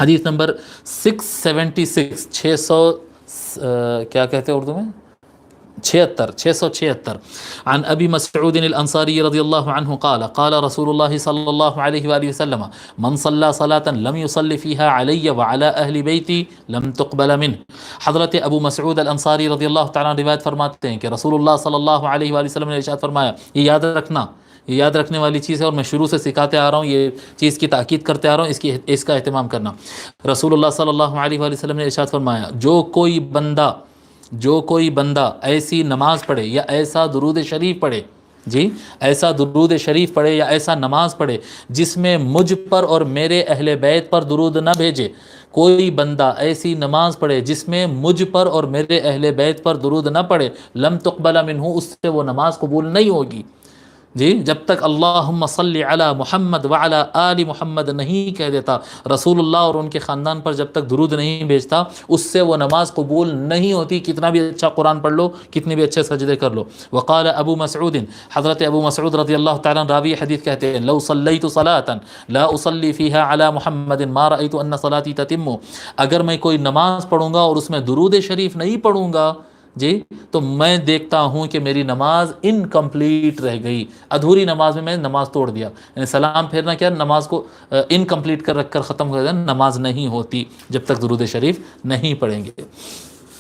حدیث نمبر 676، 600 کیا کہتے ہیں اردو میں، 676. عن ابی مسعود الانصاری رضی اللہ عنہ قال قال رسول اللہ صلی اللہ علیہ وآلہ وسلم من صلى صلاة لم يصلي فيها علي وعلى اہل بیتی لم تقبل منه. حضرت ابو مسعود الانصاری رضی اللہ تعالیٰ روایت فرماتے ہیں کہ رسول اللہ صلی اللہ علیہ وآلہ وسلم نے ارشاد فرمایا، یہ یاد رکھنا، یہ یاد رکھنے والی چیز ہے، اور میں شروع سے سکھاتے آ رہا ہوں، یہ چیز کی تاکید کرتے آ رہا ہوں، اس کا اہتمام کرنا. رسول اللہ صلی اللہ علیہ وآلہ وسلم نے ارشاد فرمایا، جو کوئی بندہ ایسی نماز پڑھے یا ایسا درود شریف پڑھے، جی ایسا درود شریف پڑھے یا ایسا نماز پڑھے جس میں مجھ پر اور میرے اہل بیت پر درود نہ بھیجے، کوئی بندہ ایسی نماز پڑھے جس میں مجھ پر اور میرے اہل بیت پر درود نہ پڑھے، لم تقبل منہ، اس سے وہ نماز قبول نہیں ہوگی. جی جب تک اللہم صلی علی محمد وعلی آل محمد نہیں کہہ دیتا، رسول اللہ اور ان کے خاندان پر جب تک درود نہیں بھیجتا، اس سے وہ نماز قبول نہیں ہوتی، کتنا بھی اچھا قرآن پڑھ لو، کتنے بھی اچھے سجدے کر لو. وقال ابو مسعود، حضرت ابو مسعود رضی اللہ تعالیٰ راوی حدیث کہتے ہیں، لو صلیت صلاة لا اصلی فیہا علی محمد ما رأیت ان صلاتی تتم، اگر میں کوئی نماز پڑھوں گا اور اس میں درود شریف نہیں پڑھوں گا، جی تو میں دیکھتا ہوں کہ میری نماز انکمپلیٹ رہ گئی، ادھوری نماز میں نماز توڑ دیا، یعنی سلام پھیرنا کیا، نماز کو انکمپلیٹ کر رکھ کر ختم کر دیا، نماز نہیں ہوتی جب تک درود شریف نہیں پڑھیں گے.